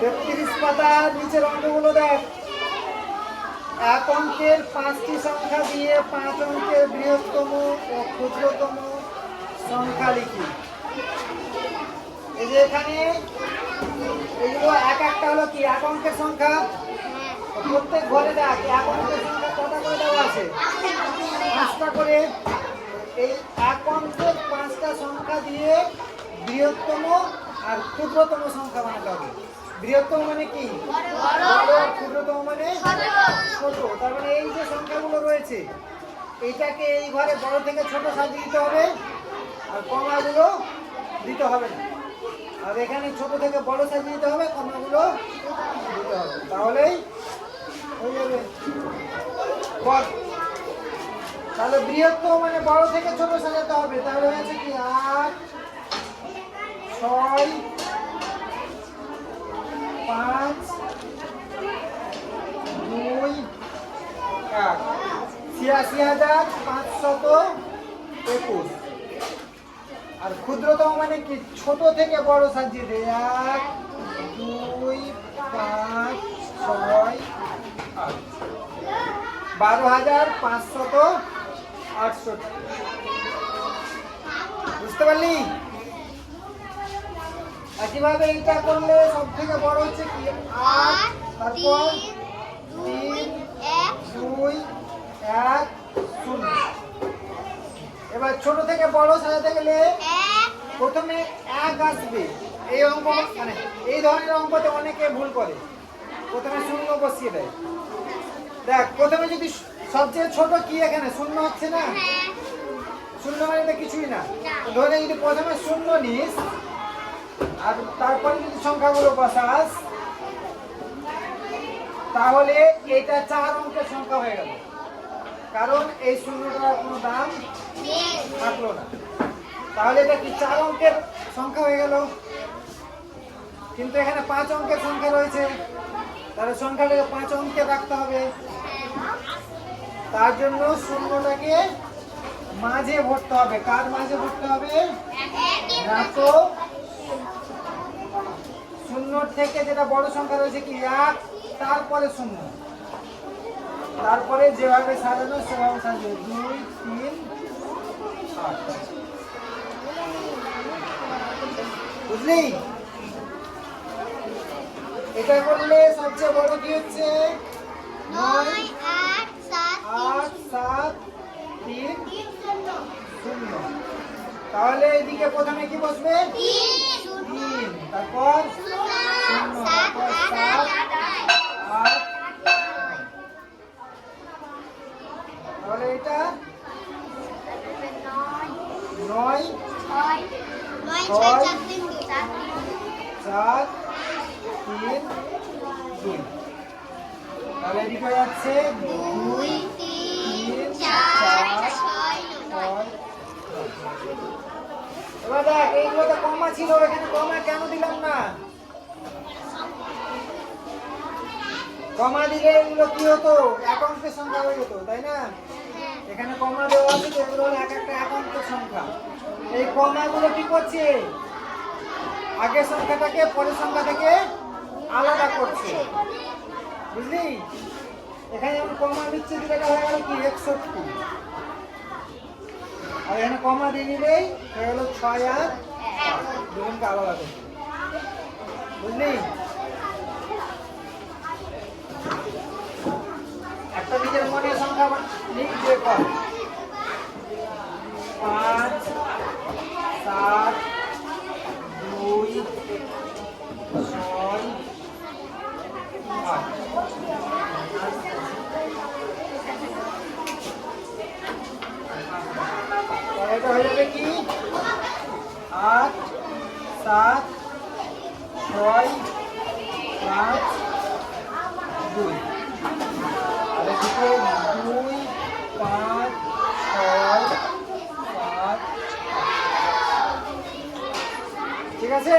33 পাতার নিচের অঙ্কগুলো দেখ। এক অঙ্কের 5টি সংখ্যা দিয়ে 5 অঙ্কের বৃহত্তম ও ক্ষুদ্রতম সংখ্যা লিখি। এই যে এখানে এগুলো এক একটা হলো কি এক অঙ্কের সংখ্যা। প্রত্যেক ঘরে দেখ এক অঙ্কের সংখ্যা কটা করে দেওয়া আছে? 5টা করে। এই এক অঙ্কের 5টা সংখ্যা দিয়ে বৃহত্তম আর ক্ষুদ্রতম সংখ্যা বানাতে হবে। বৃহত্তম মানে কি? বড়। ক্ষুদ্রতম মানে ছোট। তার মানে এই যে সংখ্যাগুলো রয়েছে এইটাকে এই ঘরে বড় থেকে ছোট সাজিয়ে দিতে হবে, আর কমাগুলো দিতে হবে না। আর এখানে ছোট থেকে বড় সাজিয়ে দিতে হবে, কমাগুলো দিতে হবে, তাহলেই হয়ে যাবে। তাহলে বৃহত্তম মানে বড় থেকে ছোট সাজাতে হবে। তাহলে হয়েছে কি 8, 6, 5, 2, 1, ৮৬,৫২১। আর ক্ষুদ্রতম মানে কি ছোট থেকে বড় সাজিয়ে দেয়। 1, 2, 5, 6, 8, ১২,৫৬৮। বুঝতে পারলি? একইভাবে এইটা করলে সব থেকে বড় হচ্ছে কি 8, তারপর 3, 2, 1, 0। এবার ছোট থেকে বড় সাজাতে গেলে প্রথমে 1 আসবে। এই অঙ্ক মানে এই ধরনের অঙ্কতে অনেকে ভুল করে, প্রথমে 0 বসিয়ে দেয়। দেখ প্রথমে যদি সবচেয়ে ছোট কি এখানে 0 হচ্ছে না? 0 মানে এটা কিছুই না। ধরে যদি প্রথমে 0 নিস আর তারপরে যদি সংখ্যাগুলো বসাস তাহলে এটা 4 অঙ্কের সংখ্যা হয়ে গেল, কারণ এই 0টার কোনো দাম থাকলো না। তাহলে এটা কি 4 অঙ্কের সংখ্যা হয়ে গেল। কিন্তু এখানে 5 অঙ্কের সংখ্যা রয়েছে, তাহলে সংখ্যাটাকে 5 অঙ্কের রাখতে হবে। তার জন্য 0টাকে মাঝে ভরতে হবে। কার মাঝে ভরতে হবে? না তো 0 থেকে যেটা বড় সংখ্যা রয়েছে কি 1, তারপরে 0, তারপরে যেভাবে সাজানো সেভাবে সাজিয়ে 2, 3, 8। বুঝলি? এটা করলে সবচেয়ে বড় কি হচ্ছে 9, 8, 7, 3, 0। তাহলে এদিকে প্রথমে কি বসবে? 3, তারপর 0, তারপর 7, 8। তাহলে এটা 9, 6, 4, 3, 2। তাহলে এদিকে যাচ্ছে 2, 3, 4, 6। এবার দেখ এইগুলোতে কমা ছিল, এখানে কমা কেন দিলাম না? কমা দিলে এগুলো কি হতো? এক অঙ্কের সংখ্যা হয়ে যেত, তাই না? এখানে কমা দেওয়া আছে তো এগুলো হলো এক একটা এক অঙ্কের সংখ্যা। এই কমাগুলো কি করছে? আগের সংখ্যাটাকে পরের সংখ্যা থেকে আলাদা করছে। বুঝলি? এখানে যেমন কমা দিচ্ছে দিলে হয়ে গেল কি 61, আর এখানে কমা দিয়ে নিলেই হয়ে গেল 6 আর 8, দুজনকে আলাদা করছে। বুঝলি? একটা নিজের মনে সংখ্যা লিখবে কর 5, 7, 2, 6, 8। এটা হয়ে যাবে কি 8, 7, 6, 5, 2। আর এদিকে 2, 5, 6, 7, 8। ঠিক আছে?